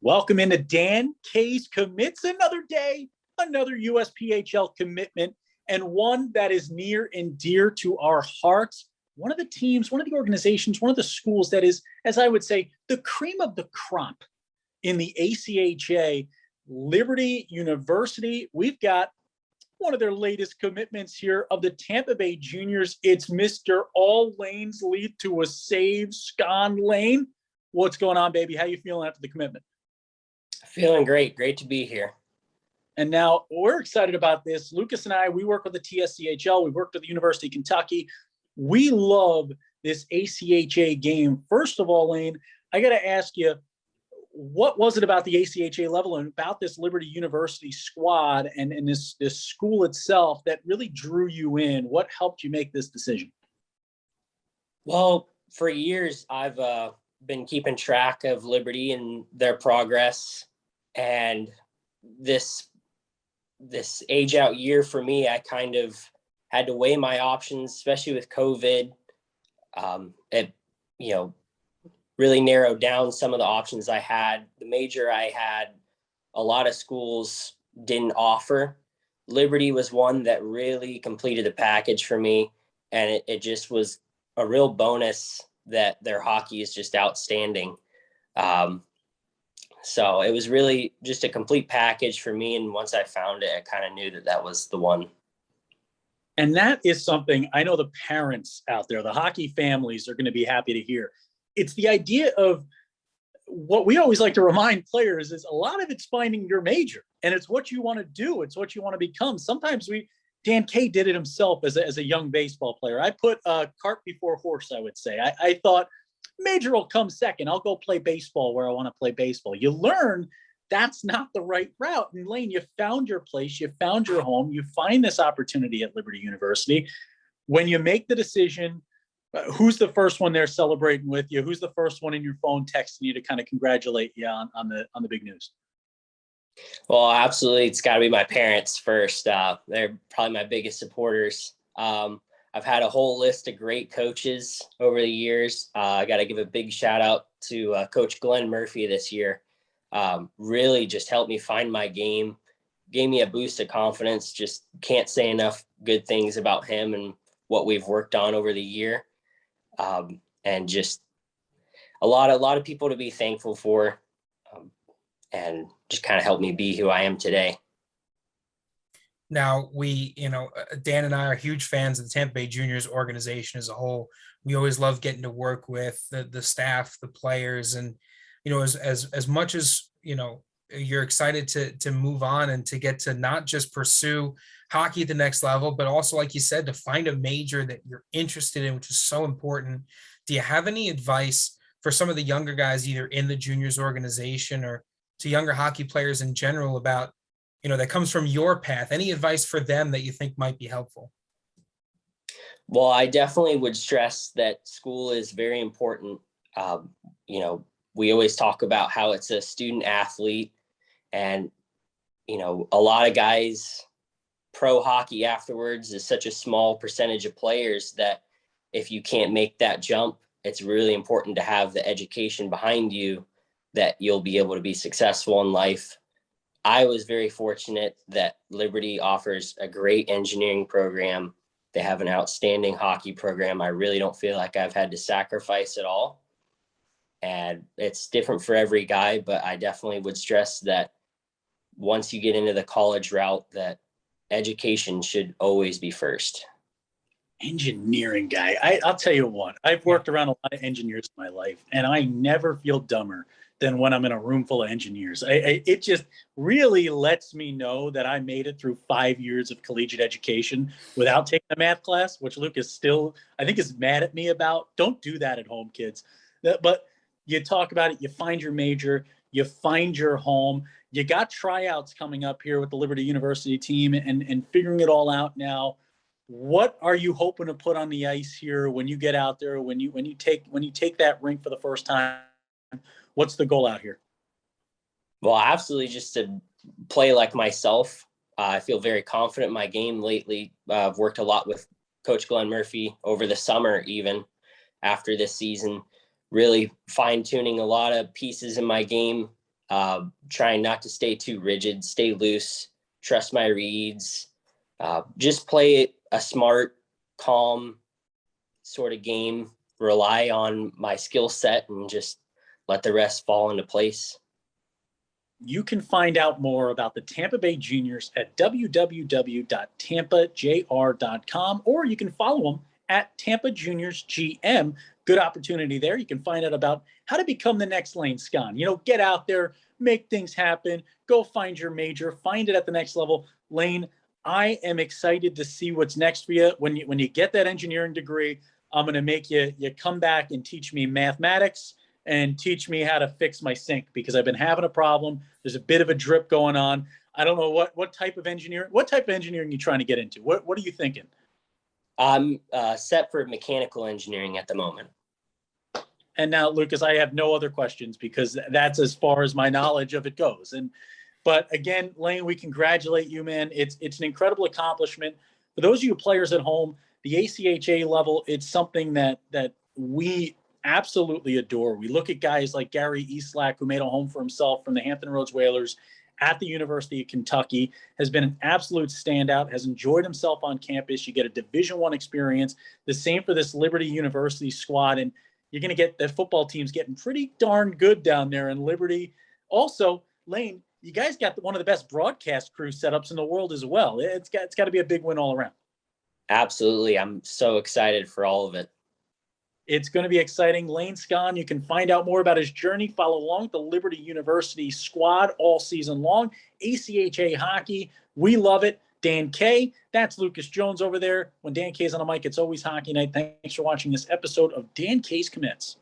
Welcome into Dan K's Commits. Another day, another USPHL commitment, and one that is near and dear to our hearts. One of the teams, one of the organizations, one of the schools that is, as I would say, the cream of the crop in the ACHA, Liberty University. We've got one of their latest commitments here of the Tampa Bay Juniors. It's Mr. All Lanes Lead to a Save, Skon. Lane. What's going on, baby? How you feeling after the commitment? Feeling great. Great to be here. And now we're excited about this. Lucas and I, we work with the TSCHL. We worked with the University of Kentucky. We love this ACHA game. First of all, Lane, I got to ask you, what was it about the ACHA level and about this Liberty University squad and this school itself that really drew you in? What helped you make this decision? Well, for years, I've been keeping track of Liberty and their progress. And this age out year for me, I kind of had to weigh my options, especially with COVID. It, really narrowed down some of the options I had. The major I had, a lot of schools didn't offer. Liberty was one that really completed the package for me. And it just was a real bonus that their hockey is just outstanding. So it was really just a complete package for me. And once I found it, I kind of knew that that was the one. And that is something I know the parents out there, the hockey families are going to be happy to hear. It's the idea of what we always like to remind players is a lot of it's finding your major, and it's what you want to do. It's what you want to become. Sometimes Dan K did it himself as a young baseball player. I put a cart before horse, I would say. I thought major will come second. I'll go play baseball where I want to play baseball. You learn that's not the right route. And Lane, you found your place. You found your home. You find this opportunity at Liberty University. When you make the decision, who's the first one there celebrating with you? Who's the first one in your phone texting you to kind of congratulate you on the big news? Well, absolutely. It's got to be my parents first. They're probably my biggest supporters. I've had a whole list of great coaches over the years. I got to give a big shout out to Coach Glenn Murphy this year. Really just helped me find my game, gave me a boost of confidence. Just can't say enough good things about him and what we've worked on over the year. And just a lot of people to be thankful for, and just kind of helped me be who I am today. Now, Dan and I are huge fans of the Tampa Bay Juniors organization as a whole. We always love getting to work with the staff, the players, and, as much as, you're excited to move on and to get to not just pursue hockey at the next level, but also, like you said, to find a major that you're interested in, which is so important. Do you have any advice for some of the younger guys, either in the juniors organization or to younger hockey players in general about, that comes from your path? Any advice for them that you think might be helpful? Well, I definitely would stress that school is very important. We always talk about how it's a student athlete, and, a lot of guys, pro hockey afterwards is such a small percentage of players that if you can't make that jump, it's really important to have the education behind you that you'll be able to be successful in life. I was very fortunate that Liberty offers a great engineering program. They have an outstanding hockey program. I really don't feel like I've had to sacrifice at all. And it's different for every guy, but I definitely would stress that once you get into the college route, that education should always be first. Engineering guy. I'll tell you what, I've worked around a lot of engineers in my life, and I never feel dumber than when I'm in a room full of engineers. It just really lets me know that I made it through 5 years of collegiate education without taking a math class, which Lucas still, I think, is mad at me about. Don't do that at home, kids. But you talk about it, you find your major, you find your home. You got tryouts coming up here with the Liberty University team and figuring it all out now. What are you hoping to put on the ice here when you get out there, when you take that rink for the first time? What's the goal out here? Well, absolutely just to play like myself. I feel very confident in my game lately. I've worked a lot with Coach Glenn Murphy over the summer, even after this season, really fine-tuning a lot of pieces in my game. trying not to stay too rigid, stay loose, trust my reads, just play a smart, calm sort of game, rely on my skill set, and just let the rest fall into place. You can find out more about the Tampa Bay Juniors at www.tampajr.com, or you can follow them at Tampa Juniors GM. Good opportunity there. You can find out about how to become the next Lane Skon. Get out there, make things happen, go find your major, find it at the next level. Lane, I am excited to see what's next for you. When you get that engineering degree, I'm going to make you come back and teach me mathematics and teach me how to fix my sink, because I've been having a problem. There's a bit of a drip going on. I don't know what type of engineering you trying to get into. What are you thinking? I'm set for mechanical engineering at the moment. And now, Lucas, I have no other questions, because that's as far as my knowledge of it goes. But again, Lane, we congratulate you, man. It's an incredible accomplishment. For those of you players at home, the ACHA level, it's something that we absolutely adore. We look at guys like Gary Eastlack, who made a home for himself from the Hampton Roads Whalers at the University of Kentucky, has been an absolute standout, has enjoyed himself on campus. You get a Division I experience. The same for this Liberty University squad. And you're going to get the football team's getting pretty darn good down there in Liberty. Also, Lane, you guys got one of the best broadcast crew setups in the world as well. It's got to be a big win all around. Absolutely. I'm so excited for all of it. It's going to be exciting. Lane Skon, you can find out more about his journey. Follow along with the Liberty University squad all season long. ACHA hockey, we love it. Dan K, that's Lucas Jones over there. When Dan K's on the mic, it's always hockey night. Thanks for watching this episode of Dan K's Commits.